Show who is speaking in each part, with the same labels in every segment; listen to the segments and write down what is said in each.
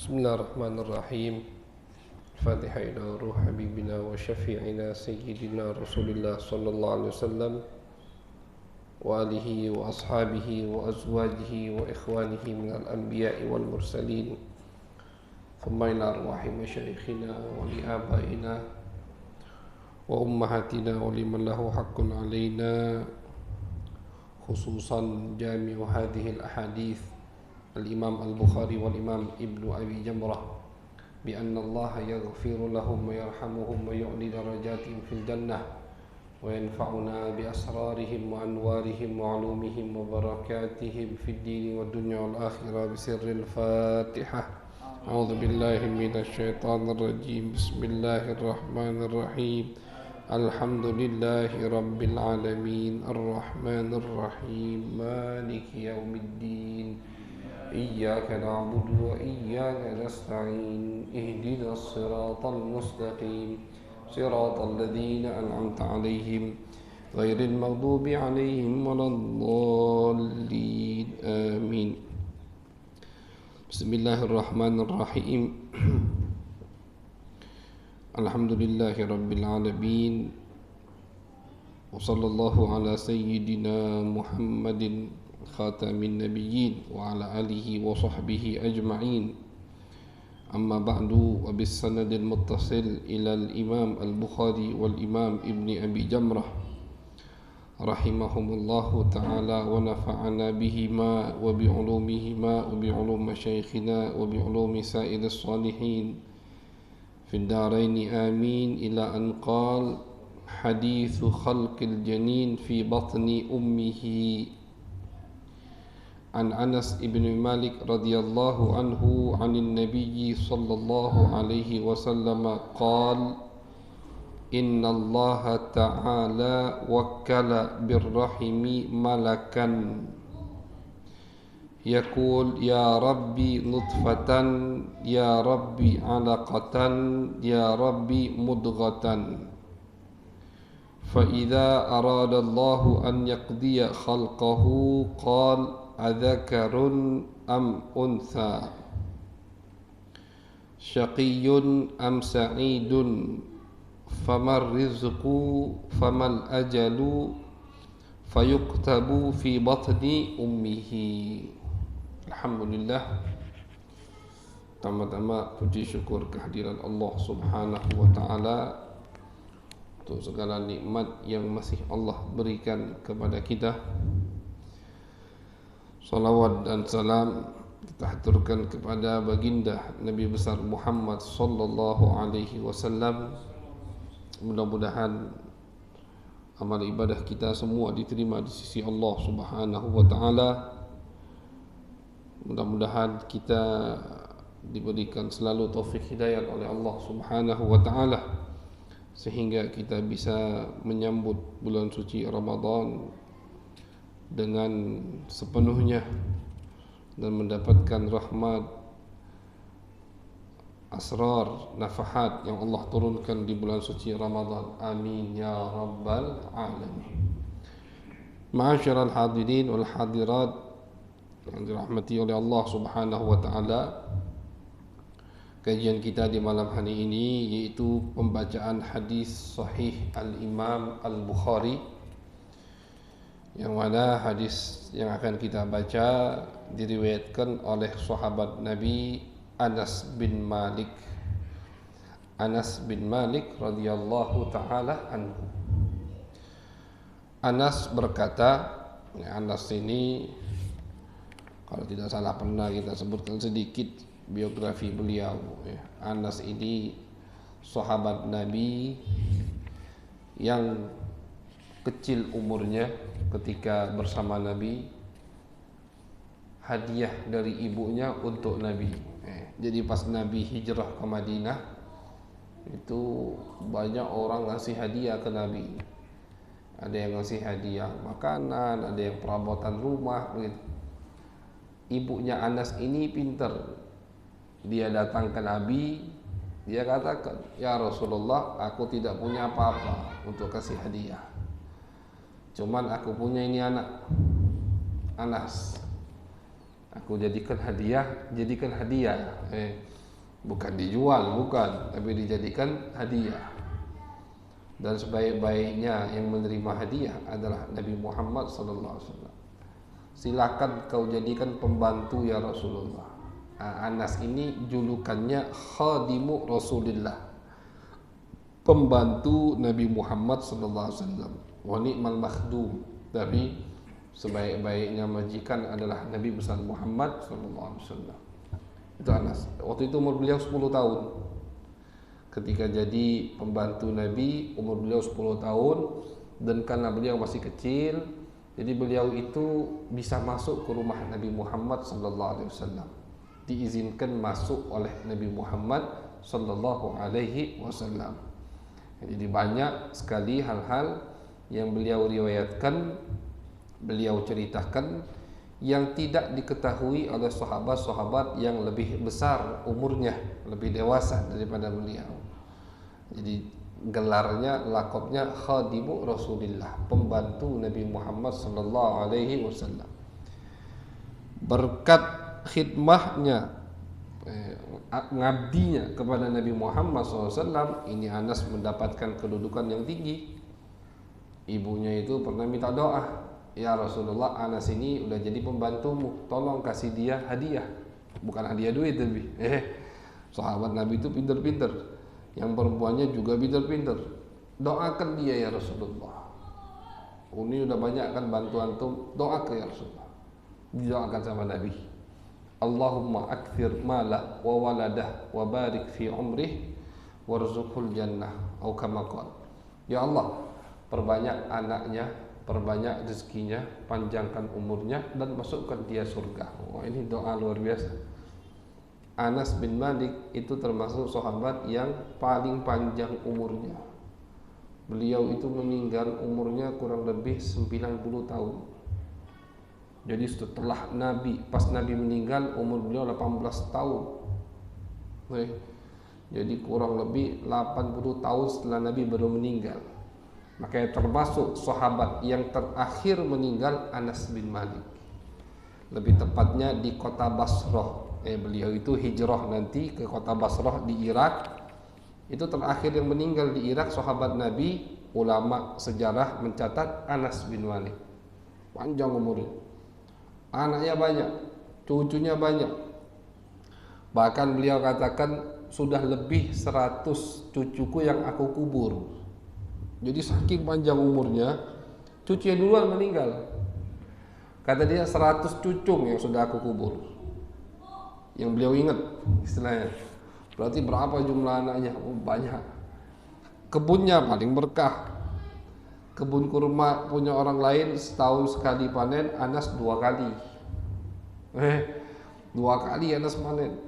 Speaker 1: Bismillahirrahmanirrahim. Fatihah ila ruh habibina wa syafi'ina sayyidina Rasulillah sallallahu alaihi wasallam wa alihi wa ashabihi wa azwajihi wa ikhwanihi minal anbiya'i wal mursalin. Thumma ila arwahi masyayikhina wa li abaina wa ummahatina wa liman lahu haqqun alaina, khususan jami'u hadhihi al-ahadith al-Imam al-Bukhari wal-Imam Ibnu Abi Jamrah bi anna Allah yaghfiru lahum wa yarhamuhum wa yu'li darajatihim fil jannah wa yanfa'una bi asrarihim wa anwarihim wa ulumihim wa barakatihim fid din wa dunya wal akhirah bi sirril Fatihah. A'udzu billahi minasy syaithanir rajim. Bismillahirrahmanirrahim. Alhamdulillahi rabbil alamin arrahmanir rahim maliki yaumiddin. إياك نعبد وإياك نستعين اهدنا الصراط المستقيم صراط الذين أنعمت عليهم غير المغضوب عليهم ولا الضالين آمين. بسم الله الرحمن الرحيم. الحمد لله رب العالمين وصلى الله على سيدنا محمد خاتم النبيين وعلى آله وصحبه أجمعين. أما بعد، وبالسند المتصل إلى الإمام البخاري والإمام ابن أبي جمرة رحمهم الله تعالى ونفعنا بهما وبعلومهما وبعلوم مشايخنا وبعلوم سائر الصالحين في الدارين آمين. إلى أن قال: حديث خلق الجنين في بطن أمه. عن أنس بن مالك رضي الله عنه عن النبي صلى الله عليه وسلم قال: إن الله تعالى وكل بالرحم ملكا يقول: يا ربي نطفة، يا ربي علقة، يا ربي مضغة. فإذا أراد الله أن يقضي خلقه قال: أذكر أم أنثى، شقي أم سعيد، فما الرزق فما الأجل، فيكتب في بطن أمه. Alhamdulillah. Pertama-tama puji syukur kehadiran Allah Subhanahu wa taala untuk segala nikmat yang masih Allah berikan kepada kita. Salawat dan salam kita haturkan kepada baginda Nabi besar Muhammad sallallahu alaihi wasallam. Mudah-mudahan amal ibadah kita semua diterima di sisi Allah Subhanahu wa taala. Mudah-mudahan kita diberikan selalu taufik hidayah oleh Allah Subhanahu wa taala sehingga kita bisa menyambut bulan suci Ramadan dengan sepenuhnya dan mendapatkan rahmat, asrar, nafahat yang Allah turunkan di bulan suci Ramadan. Amin ya rabbal alamin. Ma'asyiral hadirin wal hadirat yang dirahmati oleh Allah Subhanahu wa taala, kajian kita di malam hari ini yaitu pembacaan hadis sahih al-Imam al-Bukhari, yang mana hadis yang akan kita baca diriwayatkan oleh sahabat Nabi Anas bin Malik. Anas bin Malik radhiyallahu taala anhu. Anas berkata, Anas ini kalau tidak salah pernah kita sebutkan sedikit biografi beliau. Anas ini sahabat Nabi yang kecil umurnya ketika bersama Nabi, hadiah dari ibunya untuk Nabi. Jadi pas Nabi hijrah ke Madinah itu banyak orang ngasih hadiah ke Nabi. Ada yang ngasih hadiah makanan, ada yang perabotan rumah begitu. Ibunya Anas ini pintar. Dia datang ke Nabi, dia katakan, "Ya Rasulullah, aku tidak punya apa-apa untuk kasih hadiah. Cuman aku punya ini anak, Anas. Aku jadikan hadiah. bukan dijual, bukan, tapi dijadikan hadiah. Dan sebaik-baiknya yang menerima hadiah adalah Nabi Muhammad SAW. Silakan kau jadikan pembantu ya Rasulullah. Anas ini julukannya khadimu Rasulullah, pembantu Nabi Muhammad SAW. Wa ni'mal makhdum. Tapi sebaik-baiknya majikan adalah Nabi besar Muhammad SAW. Itu Anas. Waktu itu umur beliau 10 tahun. Ketika jadi pembantu Nabi, umur beliau 10 tahun, dan karena beliau masih kecil, jadi beliau itu bisa masuk ke rumah Nabi Muhammad SAW. Diizinkan masuk oleh Nabi Muhammad SAW. Jadi banyak sekali hal-hal yang beliau riwayatkan, beliau ceritakan yang tidak diketahui oleh sahabat-sahabat yang lebih besar umurnya, lebih dewasa daripada beliau. Jadi gelarnya, lakopnya khadimu Rasulillah, pembantu Nabi Muhammad SAW. Berkat khidmahnya, ngabdinya kepada Nabi Muhammad SAW, ini Anas mendapatkan kedudukan yang tinggi. Ibunya itu pernah minta doa, ya Rasulullah, Anas ini udah jadi pembantumu, tolong kasih dia hadiah. Bukan hadiah duit tapi sahabat Nabi itu pinter-pinter, yang perempuannya juga pinter-pinter. Doakan dia ya Rasulullah, ini udah banyak kan bantu antum, doakan ya Rasulullah. Didoakan sama Nabi, Allahumma akthir malah wa waladah wa barik fi umrih warzuqhul jannah, atau kama qala. Ya Allah, perbanyak anaknya, perbanyak rezekinya, panjangkan umurnya, dan masukkan dia surga. Wah, ini doa luar biasa. Anas bin Malik itu termasuk sahabat yang paling panjang umurnya. Beliau itu meninggal umurnya kurang lebih 90 tahun. Jadi setelah Nabi, pas Nabi meninggal umur beliau 18 tahun. Jadi kurang lebih 80 tahun setelah Nabi baru meninggal. Makanya termasuk sahabat yang terakhir meninggal Anas bin Malik. Lebih tepatnya di kota Basrah. Beliau itu hijrah nanti ke kota Basrah di Irak. Itu terakhir yang meninggal di Irak sahabat Nabi. Ulama sejarah mencatat Anas bin Malik. Panjang umurnya. Anaknya banyak, cucunya banyak. Bahkan beliau katakan sudah lebih 100 cucuku yang aku kubur. Jadi saking panjang umurnya, cucunya duluan meninggal. Kata dia 100 cucung yang sudah aku kubur, yang beliau ingat istilahnya. Berarti berapa jumlah anaknya? Banyak. Kebunnya paling berkah. Kebun kurma punya orang lain setahun sekali panen, Anas 2 kali. 2 kali Anas panen.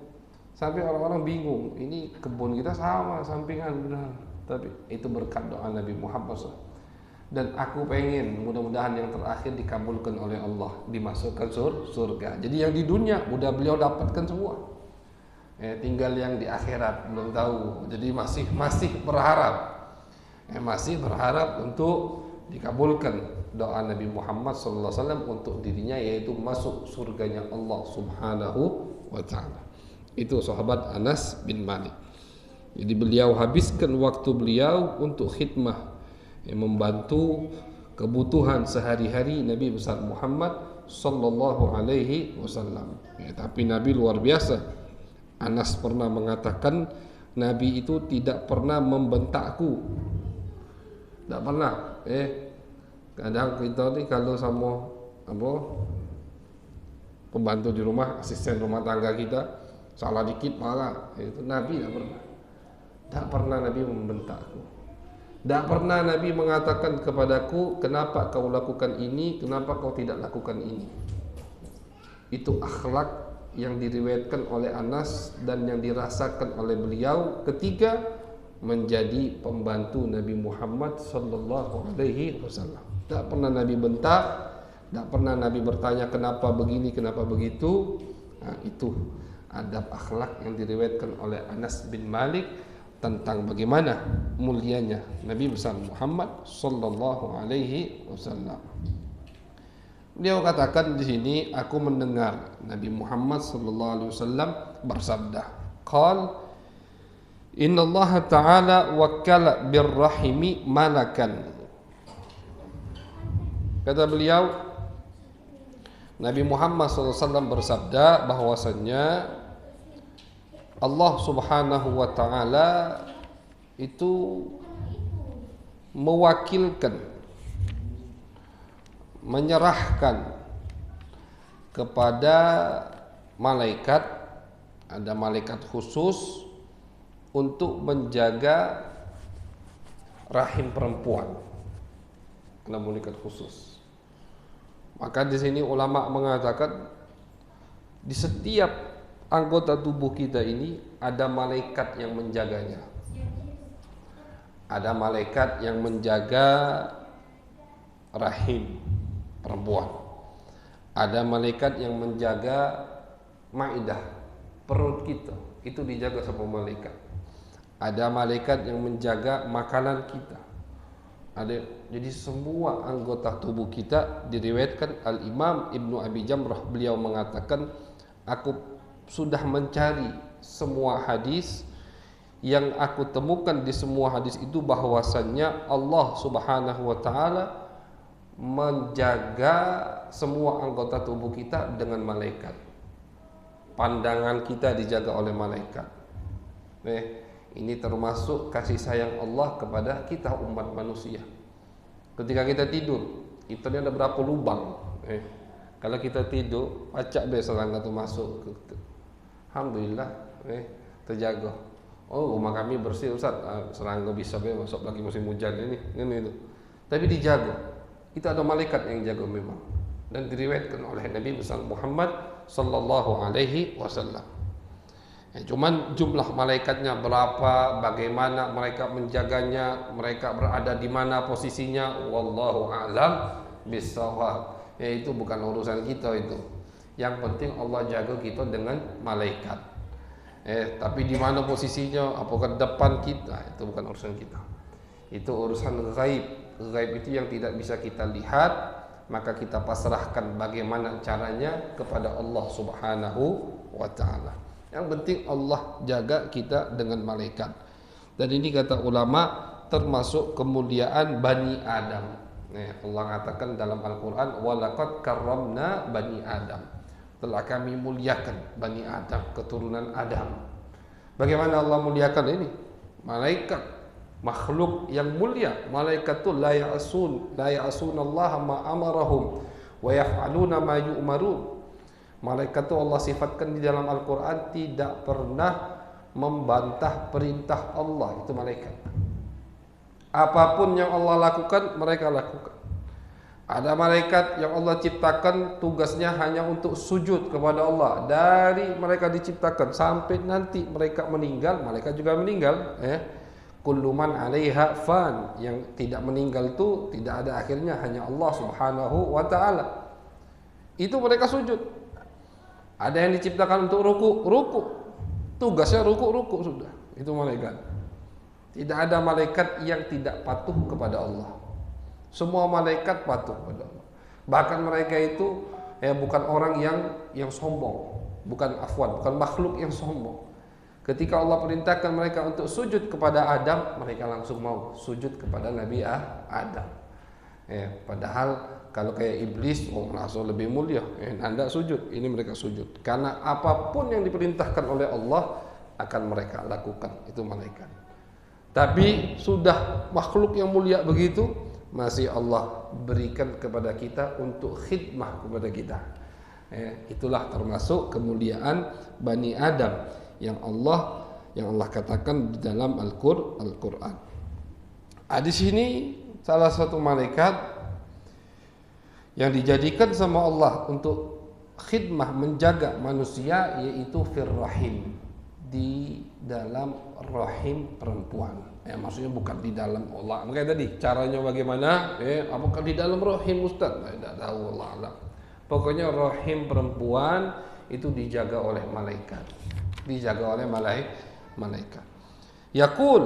Speaker 1: Sampai orang-orang bingung, ini kebun kita sama, sampingan benar. Tapi itu berkat doa Nabi Muhammad SAW. Dan aku pengen mudah-mudahan yang terakhir dikabulkan oleh Allah, dimasukkan surga. Jadi yang di dunia udah beliau dapatkan semua, tinggal yang di akhirat belum tahu. Jadi masih berharap, masih berharap untuk dikabulkan doa Nabi Muhammad SAW untuk dirinya, yaitu masuk surganya Allah Subhanahu wa Ta'ala. Itu sahabat Anas bin Malik. Jadi beliau habiskan waktu beliau untuk khidmah, membantu kebutuhan sehari-hari Nabi besar Muhammad sallallahu alaihi wasallam. Tapi Nabi luar biasa. Anas pernah mengatakan Nabi itu tidak pernah membentakku. Tidak pernah. Kadang kita ni kalau sama pembantu di rumah, asisten rumah tangga kita salah dikit marah. Itu Nabi tidak pernah. Tak pernah Nabi membentakku. Tak pernah Nabi mengatakan kepadaku, kenapa kau lakukan ini, kenapa kau tidak lakukan ini. Itu akhlak yang diriwayatkan oleh Anas dan yang dirasakan oleh beliau ketika menjadi pembantu Nabi Muhammad sallallahu alaihi wasallam. Tak pernah Nabi bentak, tak pernah Nabi bertanya kenapa begini, kenapa begitu. Itu adab akhlak yang diriwayatkan oleh Anas bin Malik tentang bagaimana mulianya Nabi besar Muhammad sallallahu alaihi wasallam. Beliau katakan di sini, aku mendengar Nabi Muhammad sallallahu alaihi wasallam bersabda, Qal Inna Allah Ta'ala wakkala birrahimi malakan. Kata beliau, Nabi Muhammad SAW bersabda bahwasannya Allah Subhanahu wa Ta'ala itu mewakilkan, menyerahkan kepada malaikat, ada malaikat khusus untuk menjaga rahim perempuan. Ada malaikat khusus. Maka di sini ulama mengatakan di setiap anggota tubuh kita ini ada malaikat yang menjaganya. Ada malaikat yang menjaga rahim perempuan. Ada malaikat yang menjaga maidah, perut kita, itu dijaga sama malaikat. Ada malaikat yang menjaga makanan kita. Jadi semua anggota tubuh kita diriwayatkan Al-Imam Ibnu Abi Jamrah, beliau mengatakan, aku sudah mencari semua hadis, yang aku temukan di semua hadis itu bahwasannya Allah Subhanahu wa Ta'ala menjaga semua anggota tubuh kita dengan malaikat. Pandangan kita dijaga oleh malaikat. Ini termasuk kasih sayang Allah kepada kita umat manusia. Ketika kita tidur, itu ada berapa lubang? Kalau kita tidur, pacak serangga itu masuk. Alhamdulillah, terjaga. Oh, rumah kami bersih Ustaz. Serangga bisa masuk lagi musim hujan ini. Itu. Tapi dijaga. Itu ada malaikat yang jaga memang. Dan diriwayatkan oleh Nabi besar Muhammad sallallahu alaihi wasallam. Cuman jumlah malaikatnya berapa, bagaimana mereka menjaganya, mereka berada di mana posisinya, wallahu a'lam bissawab. Itu bukan urusan kita itu. Yang penting Allah jaga kita dengan malaikat. Tapi di mana posisinya, apakah depan kita, itu bukan urusan kita. Itu urusan ghaib. Ghaib itu yang tidak bisa kita lihat, maka kita pasrahkan bagaimana caranya kepada Allah Subhanahu wa Ta'ala. Yang penting Allah jaga kita dengan malaikat. Dan ini kata ulama termasuk kemuliaan Bani Adam. Allah katakan dalam Al-Quran, walaqad karramna Bani Adam. Telah kami muliakan Bani Adam, keturunan Adam. Bagaimana Allah muliakan ini? Malaikat, makhluk yang mulia. Malaikat itu la ya'sun Allah ma amarahum wa yaf'aluna ma yu'marun. Malaikat itu Allah sifatkan di dalam Al-Quran tidak pernah membantah perintah Allah. Itu malaikat. Apapun yang Allah lakukan, mereka lakukan. Ada malaikat yang Allah ciptakan tugasnya hanya untuk sujud kepada Allah. Dari mereka diciptakan sampai nanti mereka meninggal, malaikat juga meninggal. Kullu man 'alaiha fan. Yang tidak meninggal itu tidak ada akhirnya, hanya Allah Subhanahu wa Ta'ala. Itu mereka sujud. Ada yang diciptakan untuk ruku. Tugasnya ruku sudah. Itu malaikat. Tidak ada malaikat yang tidak patuh kepada Allah. Semua malaikat patuh kepada Allah. Bahkan mereka itu bukan orang yang sombong, bukan makhluk yang sombong. Ketika Allah perintahkan mereka untuk sujud kepada Adam, mereka langsung mau sujud kepada Nabi Adam. Padahal kalau kayak iblis, merasa lebih mulia, anda sujud, ini mereka sujud. Karena apapun yang diperintahkan oleh Allah akan mereka lakukan, itu malaikat. Tapi sudah makhluk yang mulia begitu, masih Allah berikan kepada kita untuk khidmah kepada kita. Itulah termasuk kemuliaan Bani Adam yang Allah katakan di dalam Al-Quran. Di sini salah satu malaikat yang dijadikan sama Allah untuk khidmah menjaga manusia, yaitu firrahim, di dalam rahim perempuan. Maksudnya bukan di dalam Allah. Makanya tadi caranya bagaimana? Apakah di dalam rahim Ustaz? Tidak tahu, Allah alam. Pokoknya rahim perempuan itu dijaga oleh malaikat. Dijaga oleh malaikat. Yaqul,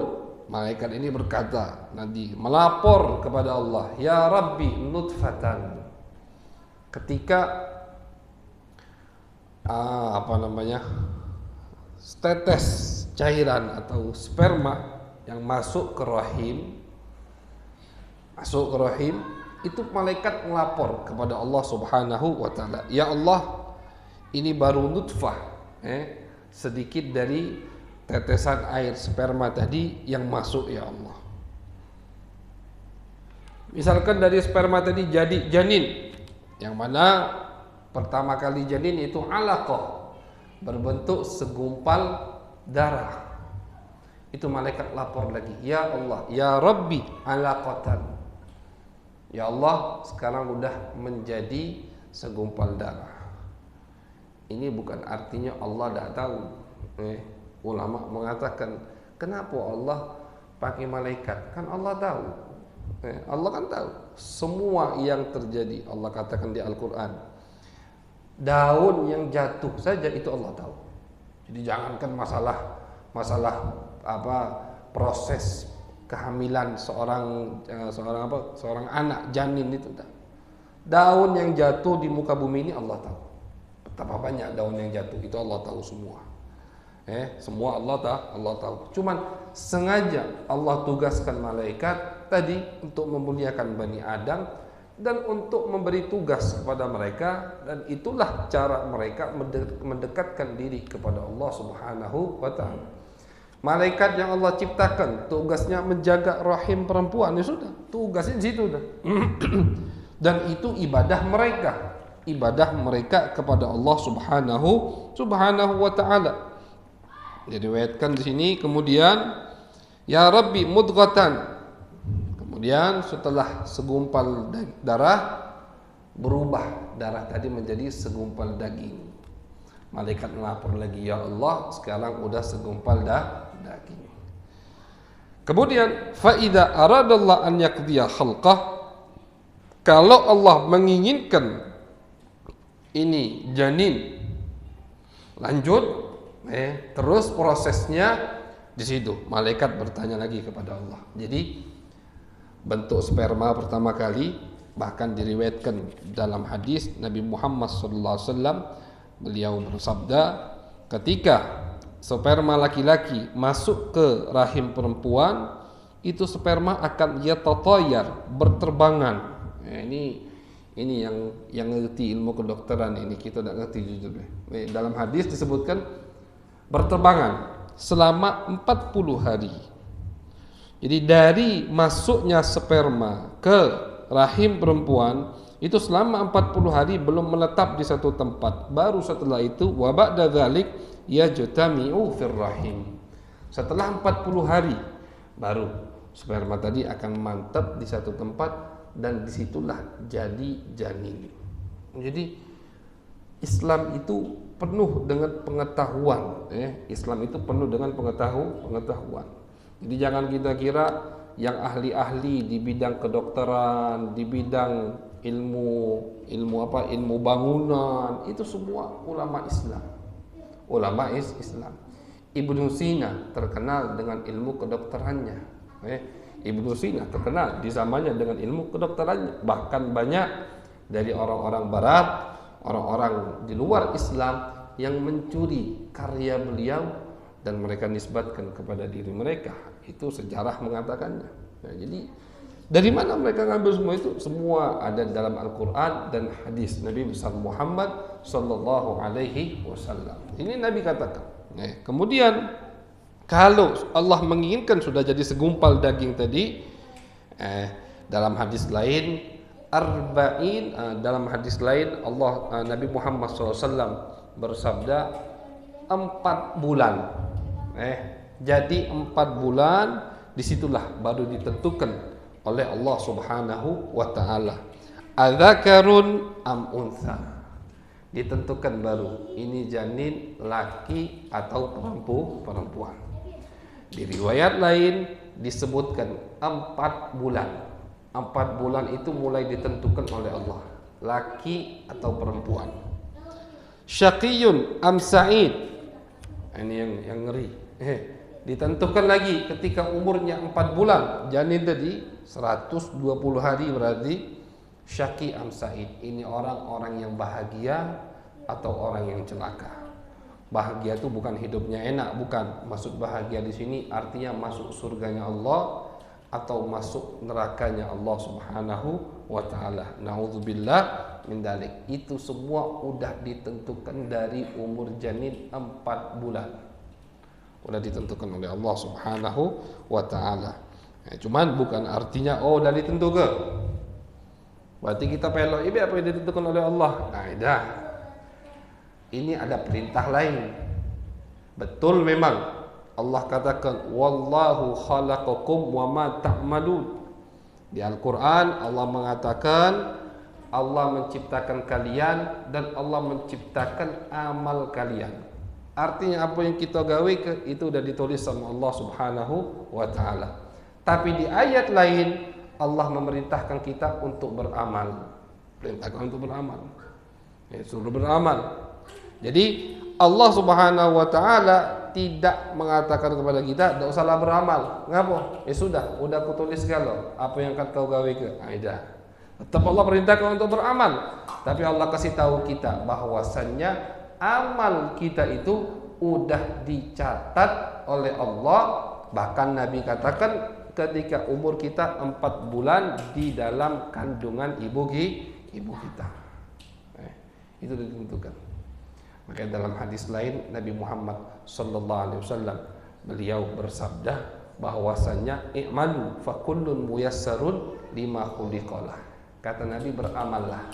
Speaker 1: malaikat ini berkata, nanti melapor kepada Allah, ya Rabbi nutfatan. Ketika tetes cairan atau sperma yang masuk ke rahim, itu malaikat melapor kepada Allah Subhanahu wa taala, ya Allah, ini baru nutfah, sedikit dari tetesan air sperma tadi yang masuk ya Allah. Misalkan dari sperma tadi jadi janin, yang mana pertama kali janin itu alaqah, berbentuk segumpal darah. Itu malaikat lapor lagi, ya Allah, ya Rabbi alaqatan. Ya Allah, sekarang udah menjadi segumpal darah. Ini bukan artinya Allah tidak tahu. Ulama mengatakan, kenapa Allah pakai malaikat? Kan Allah tahu. Allah kan tahu semua yang terjadi. Allah katakan di Al-Quran, daun yang jatuh saja itu Allah tahu. Jadi jangankan masalah proses kehamilan seorang anak janin itu, daun yang jatuh di muka bumi ini Allah tahu. Betapa banyak daun yang jatuh itu Allah tahu semua. Semua Allah tahu. Cuman sengaja Allah tugaskan malaikat tadi untuk memuliakan Bani Adam dan untuk memberi tugas kepada mereka, dan itulah cara mereka mendekatkan diri kepada Allah Subhanahu wa taala. Malaikat yang Allah ciptakan tugasnya menjaga rahim perempuan, ya sudah, tugasnya di situ dah. Dan itu ibadah mereka kepada Allah Subhanahu wa taala. Diriwayatkan di sini, kemudian ya Rabbi mudghatan. Kemudian setelah segumpal darah, berubah darah tadi menjadi segumpal daging. Malaikat melapor lagi, ya Allah, sekarang udah segumpal daging. Kemudian fa idza aradallah an yaqdiya khalqah, kalau Allah menginginkan ini janin lanjut, terus prosesnya di situ malaikat bertanya lagi kepada Allah. Jadi bentuk sperma pertama kali, bahkan diriwayatkan dalam hadis Nabi Muhammad SAW, beliau bersabda, ketika sperma laki-laki masuk ke rahim perempuan, itu sperma akan yatatayar, berterbangan. Ini yang ngerti ilmu kedokteran, ini kita tidak ngerti jujur. Dalam hadis disebutkan berterbangan selama 40 hari. Jadi dari masuknya sperma ke rahim perempuan itu selama 40 hari belum menetap di satu tempat. Baru setelah itu wa ba'da dzalik yajtami'u fir rahim. Setelah 40 hari baru sperma tadi akan mantap di satu tempat, dan disitulah jadi janin. Jadi Islam itu penuh dengan pengetahuan. Islam itu penuh dengan pengetahuan. Jadi jangan kita kira yang ahli-ahli di bidang kedokteran, di bidang ilmu bangunan, itu semua ulama Islam. Islam. Ibnu Sina terkenal dengan ilmu kedokterannya. Ibnu Sina terkenal di zamannya dengan ilmu kedokterannya. Bahkan banyak dari orang-orang barat, orang-orang di luar Islam yang mencuri karya beliau dan mereka nisbatkan kepada diri mereka. Itu sejarah mengatakannya. Jadi dari mana mereka ngambil semua itu? Semua ada dalam Al-Quran dan hadis Nabi besar Muhammad sallallahu alaihi wasallam. Ini Nabi katakan. Kemudian kalau Allah menginginkan sudah jadi segumpal daging tadi, dalam hadis lain dalam hadis lain Nabi Muhammad SAW bersabda 4 bulan. Jadi 4 bulan disitulah baru ditentukan oleh Allah Subhanahu wa taala, adzakarun am untha, ditentukan baru ini janin laki atau perempuan. Di riwayat lain disebutkan 4 bulan. 4 bulan itu mulai ditentukan oleh Allah, laki atau perempuan. Syaqiyun am sa'id, ini yang ngeri. Ditentukan lagi ketika umurnya 4 bulan, janin tadi 120 hari berarti syaqi am sa'id, ini orang-orang yang bahagia atau orang yang celaka. bahagia itu bukan hidupnya enak, bukan. Maksud bahagia di sini artinya masuk surganya Allah atau masuk nerakanya Allah Subhanahu wa taala. Nauzubillah min dzalik. Itu semua udah ditentukan dari umur janin 4 bulan. Udah ditentukan oleh Allah Subhanahu wa taala. Cuman bukan artinya udah ditentukan. Berarti kita pelok ini apa yang ditentukan oleh Allah. Nah, dah. Ini ada perintah lain. Betul memang Allah katakan wallahu khalaqakum wama ta'malun. Di Al-Qur'an Allah mengatakan Allah menciptakan kalian dan Allah menciptakan amal kalian. Artinya apa yang kita gawe itu sudah ditulis sama Allah Subhanahu wa taala. Tapi di ayat lain Allah memerintahkan kita untuk beramal. Perintahkan untuk beramal. Suruh beramal. Jadi Allah Subhanahu wa taala tidak mengatakan kepada kita tidak usahlah beramal. Ngapa? Sudah kutulis kalau apa yang akan kau gawe ke. Aidah. Tetap Allah perintahkan untuk beramal. Tapi Allah kasih tahu kita bahwasannya amal kita itu udah dicatat oleh Allah. Bahkan Nabi katakan ketika umur kita 4 bulan di dalam kandungan ibu kita. Itu ditentukan. Maka dalam hadis lain Nabi Muhammad sallallahu alaihi wasallam beliau bersabda bahwasanya i'malu fa kullun muyassarun lima khuliqalah. Kata Nabi, beramallah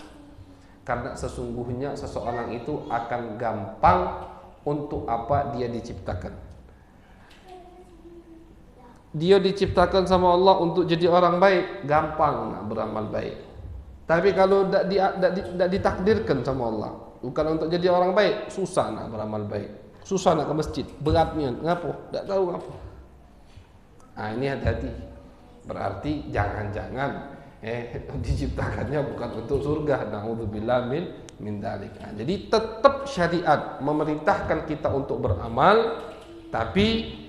Speaker 1: karena sesungguhnya seseorang itu akan gampang untuk apa dia diciptakan. Dia diciptakan sama Allah untuk jadi orang baik, gampang nak beramal baik. Tapi kalau tidak ditakdirkan sama Allah bukan untuk jadi orang baik, susah nak beramal baik, susah nak ke masjid, beratnya, ngapo, tak tahu ngapo. Nah, ini hati-hati. Berarti jangan-jangan diciptakannya bukan untuk surga. Nauzubillah min dzalik. Nah, jadi tetap syariat memerintahkan kita untuk beramal, tapi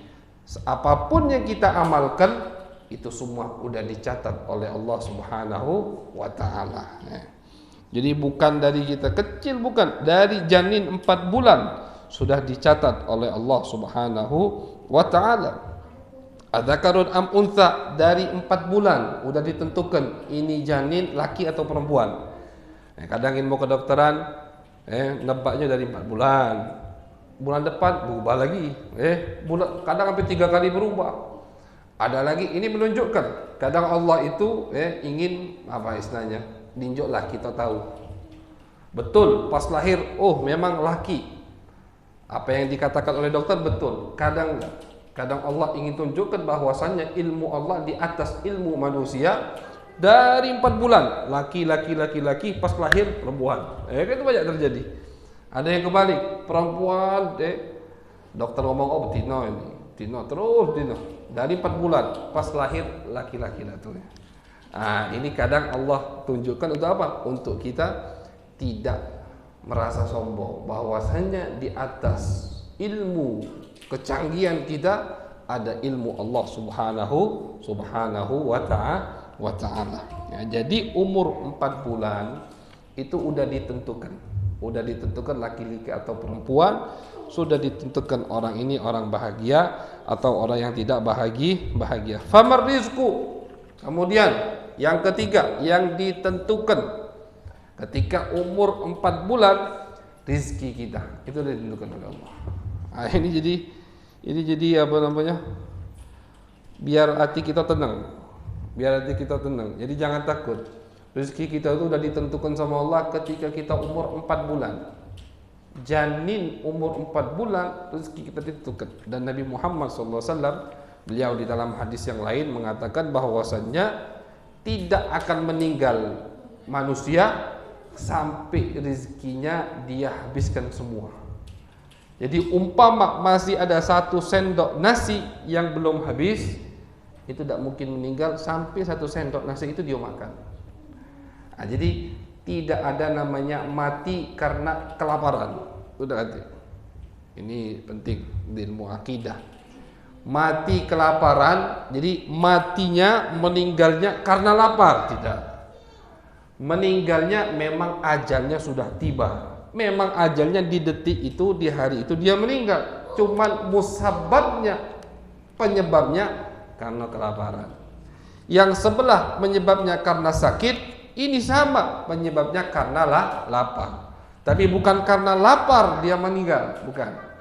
Speaker 1: apapun yang kita amalkan itu semua udah dicatat oleh Allah Subhanahu wa taala. Jadi bukan dari kita kecil, bukan dari janin 4 bulan sudah dicatat oleh Allah Subhanahu wa taala. Adzakarun am untha, dari 4 bulan sudah ditentukan ini janin laki atau perempuan. Kadang ingin mau kedokteran, nebaknya dari 4 bulan. Bulan depan berubah lagi. Kadang sampai 3 kali berubah. Ada lagi ini menunjukkan kadang Allah itu ingin apa istilahnya? Ninjoklah kita tahu betul pas lahir, memang laki. Apa yang dikatakan oleh dokter betul. Kadang Allah ingin tunjukkan bahwasannya ilmu Allah di atas ilmu manusia. Dari 4 bulan laki, pas lahir perempuan. Itu banyak terjadi. Ada yang kebalik, perempuan dokter ngomong betina ini, betina terus betina. Dari 4 bulan pas lahir laki-laki lah tuh. Ini kadang Allah tunjukkan untuk apa? Untuk kita tidak merasa sombong bahwasanya di atas ilmu kecanggihan kita ada ilmu Allah Subhanahu wa taala. Jadi umur 4 bulan itu udah ditentukan laki-laki atau perempuan, sudah ditentukan orang ini orang bahagia atau orang yang tidak bahagia. Famar rizqu. Kemudian yang ketiga yang ditentukan ketika umur 4 bulan rizki kita itu ditentukan oleh Allah. Ini jadi apa namanya? Biar hati kita tenang. Jadi jangan takut. Rizki kita itu sudah ditentukan sama Allah ketika kita umur 4 bulan. Janin umur 4 bulan rizki kita ditentukan. Dan Nabi Muhammad SAW beliau di dalam hadis yang lain mengatakan bahwasannya tidak akan meninggal manusia sampai rezekinya dia habiskan semua. Jadi umpama masih ada 1 sendok nasi yang belum habis, itu tidak mungkin meninggal sampai 1 sendok nasi itu dia makan. Jadi tidak ada namanya mati karena kelaparan. Udah hati. Ini penting di ilmu akidah. Mati kelaparan, jadi matinya meninggalnya karena lapar, tidak. Meninggalnya memang ajalnya sudah tiba. Memang ajalnya di detik itu, di hari itu dia meninggal. Cuman musababnya, penyebabnya karena kelaparan. Yang sebelah penyebabnya karena sakit, ini sama penyebabnya karena lapar. Tapi bukan karena lapar dia meninggal, bukan.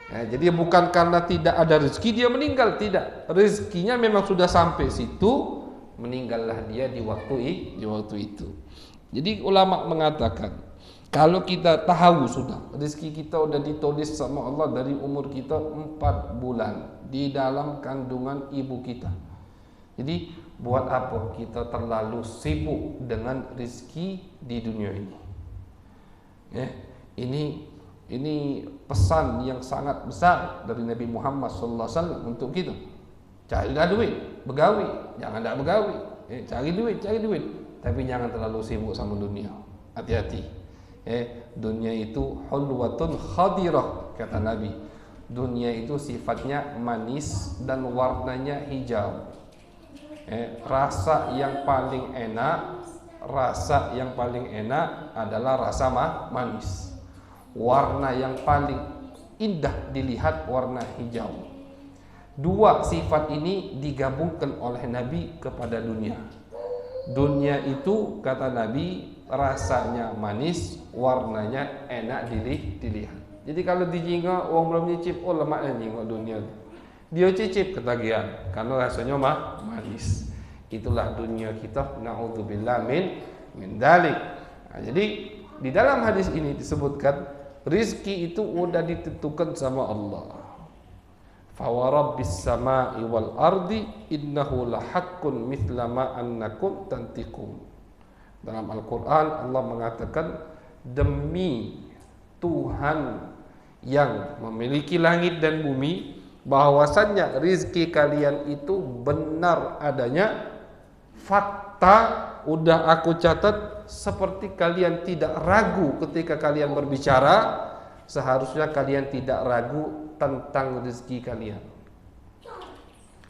Speaker 1: Jadi bukan karena tidak ada rezeki dia meninggal, tidak. Rezekinya memang sudah sampai situ, meninggallah dia di waktu itu. Jadi ulama mengatakan, kalau kita tahu sudah rezeki kita sudah ditulis sama Allah dari umur kita 4 bulan di dalam kandungan ibu kita. Jadi buat apa kita terlalu sibuk dengan rezeki di dunia ini? Ini pesan yang sangat besar dari Nabi Muhammad SAW untuk kita. Carilah duit, begawi, jangan tak begawi. Cari duit, tapi jangan terlalu sibuk sama dunia. Hati-hati. Dunia itu hulwatun khadirah, kata Nabi. Dunia itu sifatnya manis dan warnanya hijau. Rasa yang paling enak adalah rasa manis. Warna yang paling indah dilihat warna hijau. Dua sifat ini digabungkan oleh Nabi kepada dunia. Dunia itu, kata Nabi, rasanya manis, warnanya enak dilihat. Jadi kalau dijingok, orang belum nyicip, lemaknya jingok dunia. Dia cicip ketagihan karena rasanya manis. Itulah dunia kita. Na'udzubillah min dalik. Jadi di dalam hadis ini disebutkan rizki itu udah ditentukan sama Allah. Fa wa rabbis samai wal ardi innahu lahaqqun mithla ma annakum tantiqun. Dalam Al-Qur'an Allah mengatakan, demi Tuhan yang memiliki langit dan bumi, bahwasannya rizki kalian itu benar adanya. Fakta udah aku catat, seperti kalian tidak ragu ketika kalian berbicara, seharusnya kalian tidak ragu tentang rizki kalian.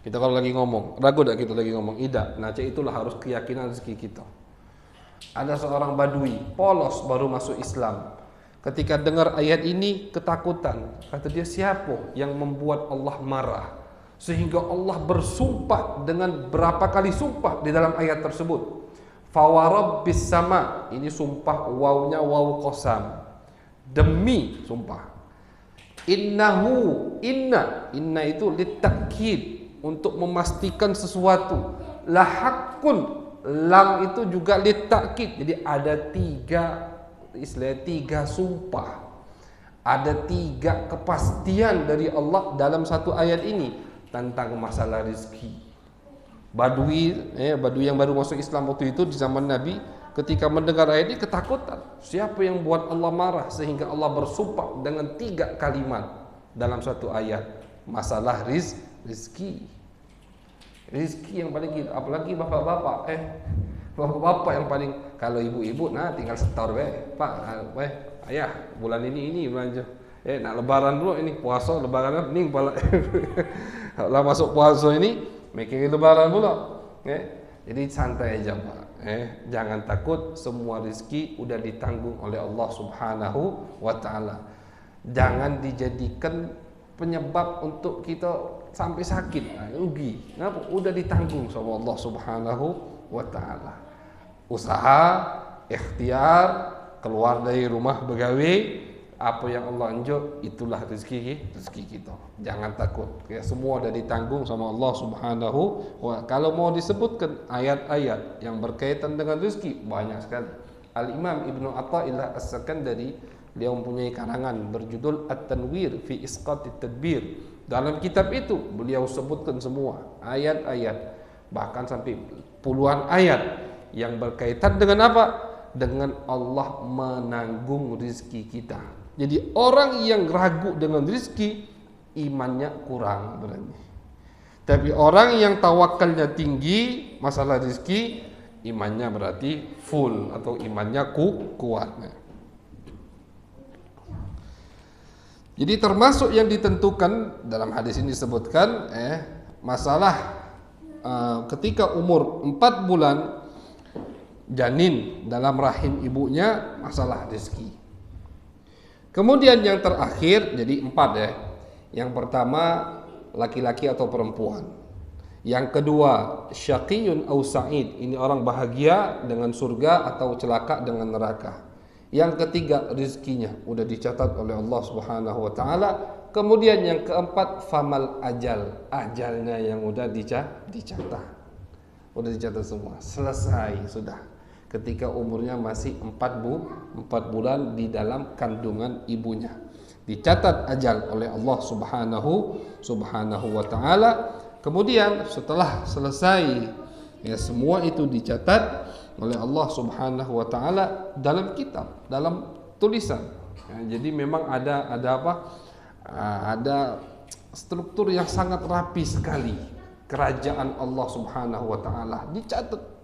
Speaker 1: Kita kalau lagi ngomong, ragu tak kita lagi ngomong? Tidak. Nah, itulah harus keyakinan rizki kita. Ada seorang badui polos baru masuk Islam. Ketika dengar ayat ini ketakutan. Kata dia, siapa yang membuat Allah marah sehingga Allah bersumpah dengan berapa kali sumpah di dalam ayat tersebut? Fa wa rabbis sama, ini sumpah, wawnya waw qasam, demi sumpah. Innahu, inna itu litakid, untuk memastikan sesuatu. Lahaqqun, lam itu juga litakid. Jadi ada tiga sumpah, ada 3 kepastian dari Allah dalam satu ayat ini tentang masalah rezeki. Badui yang baru masuk Islam waktu itu di zaman Nabi, ketika mendengar ayat ini ketakutan. Siapa yang buat Allah marah sehingga Allah bersumpah dengan 3 kalimat dalam satu ayat masalah rezeki. Rezeki yang paling gitu, apalagi bapak-bapak bapak-bapak yang paling, kalau ibu-ibu nah tinggal setor Pak, ayah bulan ini belanja. Nak lebaran dulu ini, puasa lebaran ning pala. Kalau masuk puasa ini mikirin lebaran pula. Jadi santai aja Pak. Jangan takut, semua rezeki udah ditanggung oleh Allah Subhanahu wa taala. Jangan dijadikan penyebab untuk kita sampai sakit, rugi. Kenapa? Udah ditanggung sama Allah Subhanahu wa taala. Usaha, ikhtiar, keluar dari rumah begawi, apa yang Allah anjur, itulah rezeki kita. Jangan takut. Semua sudah ditanggung sama Allah Subhanahu wa. Kalau mau disebutkan ayat-ayat yang berkaitan dengan rezeki banyak sekali. Al-Imam Ibnu Athaillah As-Sakandari, dia mempunyai karangan berjudul At-Tanwir fi Isqatit Tadbir. Dalam kitab itu beliau sebutkan semua ayat-ayat, bahkan sampai puluhan ayat yang berkaitan dengan apa? Dengan Allah menanggung rizki kita. Jadi orang yang ragu dengan rizki, imannya kurang berarti. Tapi orang yang tawakalnya tinggi masalah rizki, imannya berarti full atau imannya kuat. Jadi termasuk yang ditentukan dalam hadis ini disebutkan masalah ketika umur 4 bulan janin dalam rahim ibunya, masalah rezeki. Kemudian yang terakhir jadi 4 ya. Yang pertama laki-laki atau perempuan. Yang kedua syaqiyun au sa'id, ini orang bahagia dengan surga atau celaka dengan neraka. Yang ketiga rizkinya udah dicatat oleh Allah Subhanahu wa taala. Kemudian yang keempat famal ajal, ajalnya yang udah dicatat. Udah dicatat semua, selesai sudah. Ketika umurnya masih 4 bulan di dalam kandungan ibunya. Dicatat ajal oleh Allah Subhanahu wa taala. Kemudian setelah selesai ya semua itu dicatat oleh Allah Subhanahu wa taala dalam kitab, dalam tulisan. Ya, jadi memang ada apa? Ada struktur yang sangat rapi sekali. Kerajaan Allah Subhanahu wa taala dicatat.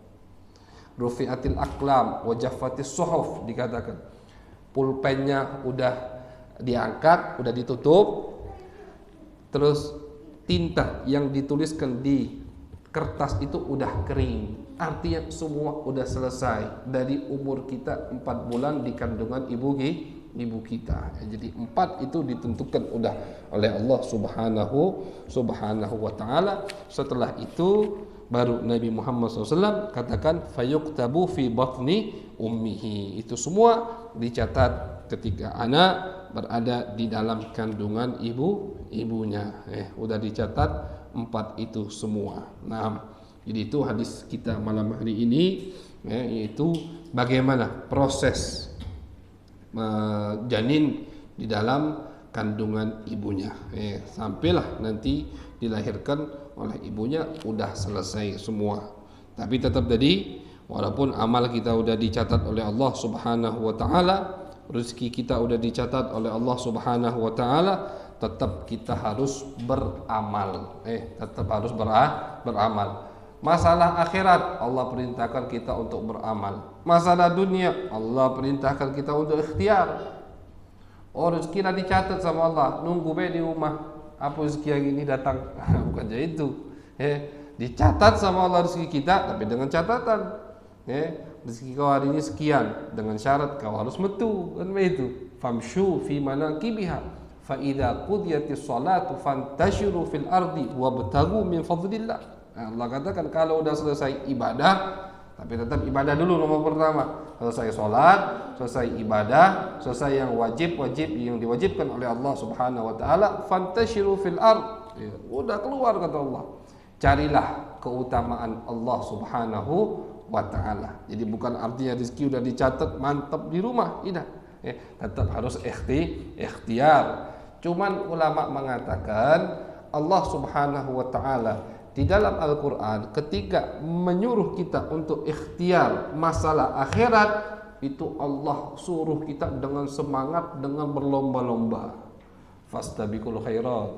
Speaker 1: Rufi'atil aqlam wa jaffatis suhuf, dikatakan. Pulpennya udah diangkat, udah ditutup. Terus tinta yang dituliskan di kertas itu udah kering. Artinya semua udah selesai dari umur kita 4 bulan di kandungan ibu kita. Jadi 4 itu ditentukan udah oleh Allah Subhanahu wa taala. Setelah itu baru Nabi Muhammad SAW katakan fayuktabu fi batni ummihi. Itu semua dicatat ketika anak berada di dalam kandungan ibunya. Udah dicatat 4 itu semua. Nah, jadi itu hadis kita malam hari ini, yaitu bagaimana proses janin di dalam kandungan ibunya. Sampailah nanti dilahirkan oleh ibunya udah selesai semua. Tapi tetap tadi, walaupun amal kita udah dicatat oleh Allah Subhanahu wa taala, rezeki kita udah dicatat oleh Allah Subhanahu wa taala, tetap kita harus beramal. Tetap harus beramal. Masalah akhirat Allah perintahkan kita untuk beramal. Masalah dunia Allah perintahkan kita untuk ikhtiar. Rezeki dah dicatat sama Allah, nunggu di rumah. Apa rezeki yang ini datang? Bukan jadi itu. Dicatat sama Allah rezeki kita, tapi dengan catatan. Rezeki kau hari ini sekian, dengan syarat kau harus metu, kan begitu. Famshu fi manakibiha fa idza qudiyatis salatu fantashiru fil ardi wabtaghu min fadlillah. Allah katakan kalau udah selesai ibadah, tapi tetap ibadah dulu nomor pertama. Selesai sholat, selesai ibadah, selesai yang wajib yang diwajibkan oleh Allah Subhanahu wa taala, fantashiru fil ard. Udah keluar kata Allah. Carilah keutamaan Allah Subhanahu wa ta'ala. Jadi bukan artinya rezeki udah dicatat mantap di rumah, tidak. Tetap harus ikhtiar. Cuman ulama mengatakan Allah Subhanahu wa ta'ala di dalam Al-Quran ketika menyuruh kita untuk ikhtiar masalah akhirat, itu Allah suruh kita dengan semangat, dengan berlomba-lomba. Fastabiqul khairat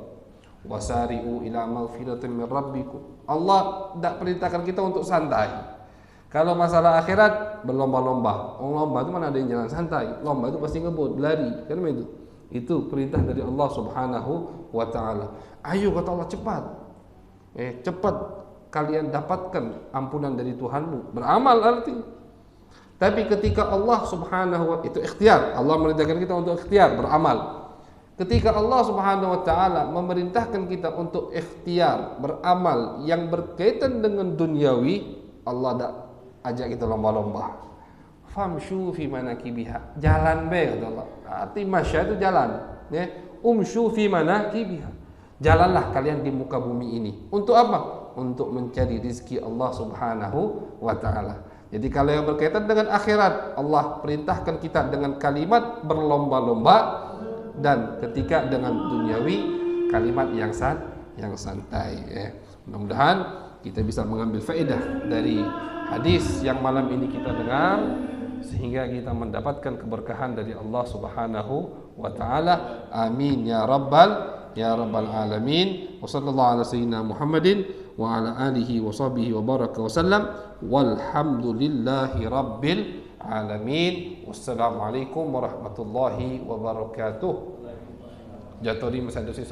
Speaker 1: wasari'u ila maghfiratin min rabbikum. Allah tidak perintahkan kita untuk santai. Kalau masalah akhirat berlomba-lomba. Lomba itu mana ada yang jalan santai. Lomba itu pasti ngebut, berlari, kan begitu. Itu perintah dari Allah Subhanahu wa taala. Ayo kata Allah cepat. Cepat kalian dapatkan ampunan dari Tuhanmu. Beramal arti. Tapi ketika Allah Subhanahu wa itu ikhtiar, Allah merintahkan kita untuk ikhtiar, beramal. Ketika Allah Subhanahu wa taala memerintahkan kita untuk ikhtiar, beramal yang berkaitan dengan duniawi, Allah dak ajak kita lomba-lomba. Famshu fi manakibiha. Jalan kata Allah. Arti masya itu jalan, Umshu fi manakibiha. Jalanlah kalian di muka bumi ini. Untuk apa? Untuk mencari rizki Allah Subhanahu wa ta'ala. Jadi kalau yang berkaitan dengan akhirat, Allah perintahkan kita dengan kalimat berlomba-lomba, dan ketika dengan duniawi kalimat yang santai. Mudah-mudahan kita bisa mengambil faedah dari hadis yang malam ini kita dengar, sehingga kita mendapatkan keberkahan dari Allah Subhanahu wa ta'ala. Amin ya rabbal alamin. Wa sallallahu ala sayyidina Muhammadin wa ala alihi wa sahbihi wa baraka wa sallam. Walhamdulillahi rabbil alamin. Wassalamualaikum warahmatullahi wabarakatuh. Jatuh di masa dosis